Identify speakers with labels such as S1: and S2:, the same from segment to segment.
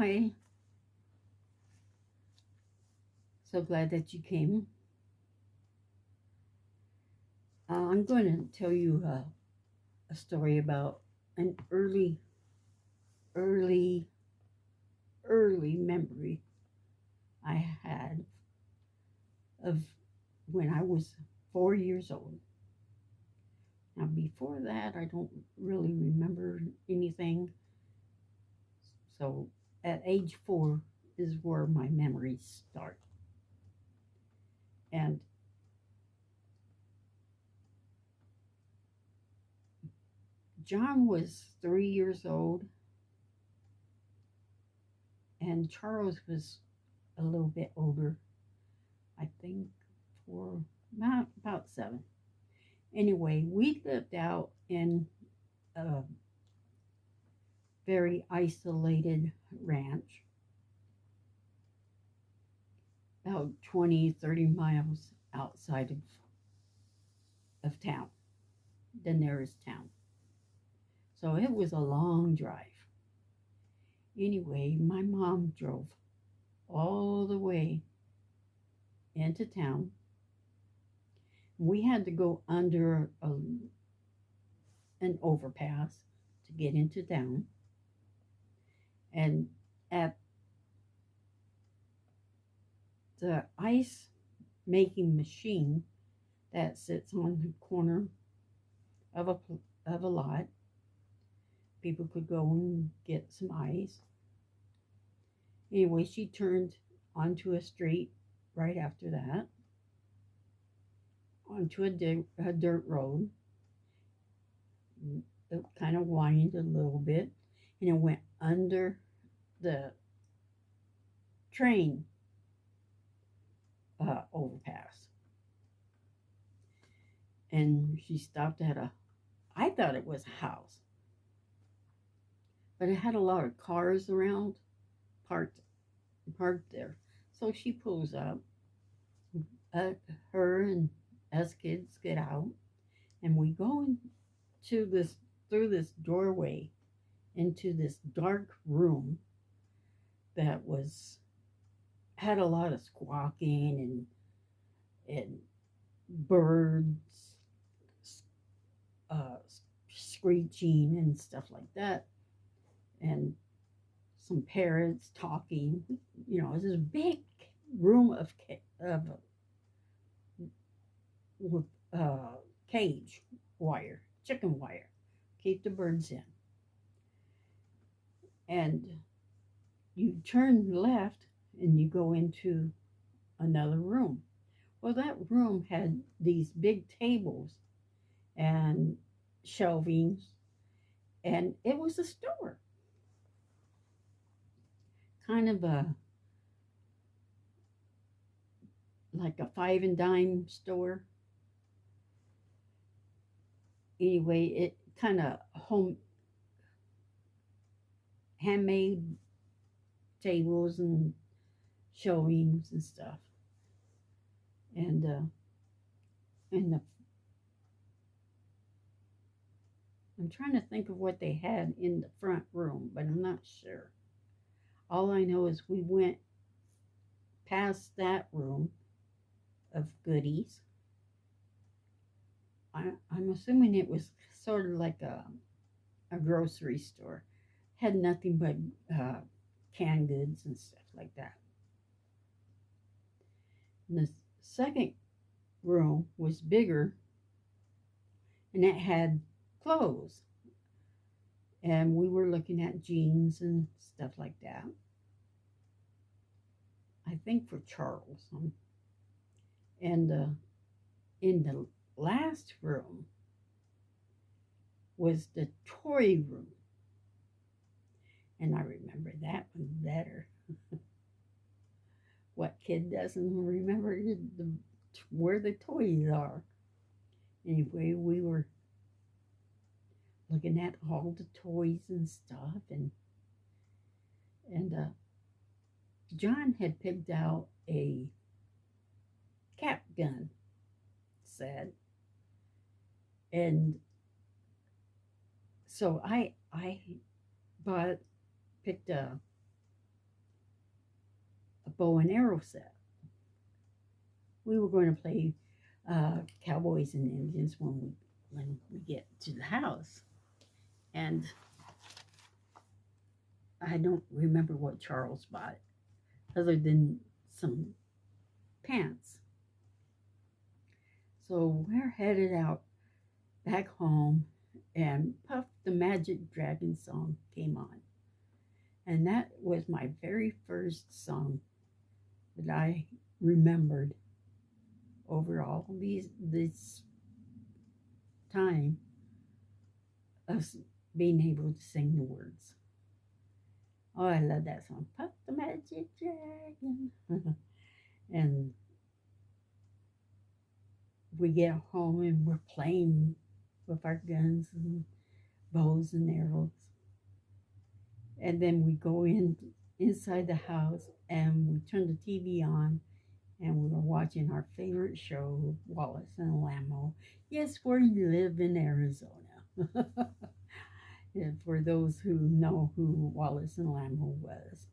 S1: Hi, so glad that you came. I'm going to tell you a story about an early, early memory I had of when I was 4 years old. Now, before that, I don't really remember anything. So, at age 4 is where my memories start. And John was 3 years old, and Charles was a little bit older. I think for about 7. Anyway, we lived out in a very isolated ranch, about 20, 30 miles outside of town, the nearest town. So it was a long drive. Anyway, my mom drove all the way into town. We had to go under an overpass to get into town. And at the ice making machine that sits on the corner of a lot. People could go and get some ice. Anyway, she turned onto a street right after that, onto a dirt road. It kind of whined a little bit, and it went under the train overpass. And she stopped at I thought it was a house, but it had a lot of cars around parked parked there. So she pulls up. Uh, her and us kids get out, and we go into this through this doorway into this dark room that was had a lot of squawking and birds uh, screeching and stuff like that, and some parrots talking. It's this big room of with cage wire, chicken wire, keep the birds in. And you turn left and you go into another room. Well, that room had these big tables and shelvings, and it was a store, kind of like a five and dime store. Anyway, it kind of home handmade tables and shelvings and stuff. And I'm trying to think of what they had in the front room, but I'm not sure. All I know is we went past that room of goodies. I'm assuming it was sort of like a grocery store. Had nothing but canned goods and stuff like that. And the second room was bigger, and it had clothes. And we were looking at jeans and stuff like that. I think for Charles. And in the last room was the toy room. And I remember that one better. What kid doesn't remember where the toys are? Anyway, we were looking at all the toys and stuff, and John had picked out a cap gun set, and so I bought picked bow and arrow set. We were going to play cowboys and Indians when we get to the house, and I don't remember what Charles bought other than some pants. So we're headed out back home, and Puff the Magic Dragon song came on. And that was my very first song that I remembered over all this time of being able to sing the words. Oh, I love that song. Puff the Magic Dragon. And we get home and we're playing with our guns and bows and arrows. And then we go inside the house and we turn the TV on and we were watching our favorite show, Wallace and Lammo. Yes, we live in Arizona. And for those who know who Wallace and Lammo was.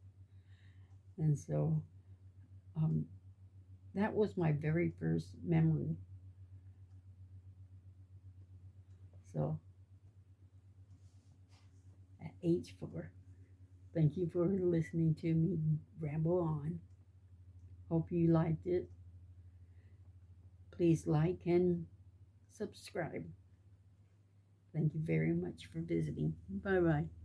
S1: And so um, that was my very first memory. So at age 4. Thank you for listening to me ramble on. Hope you liked it. Please like and subscribe. Thank you very much for visiting. Bye bye.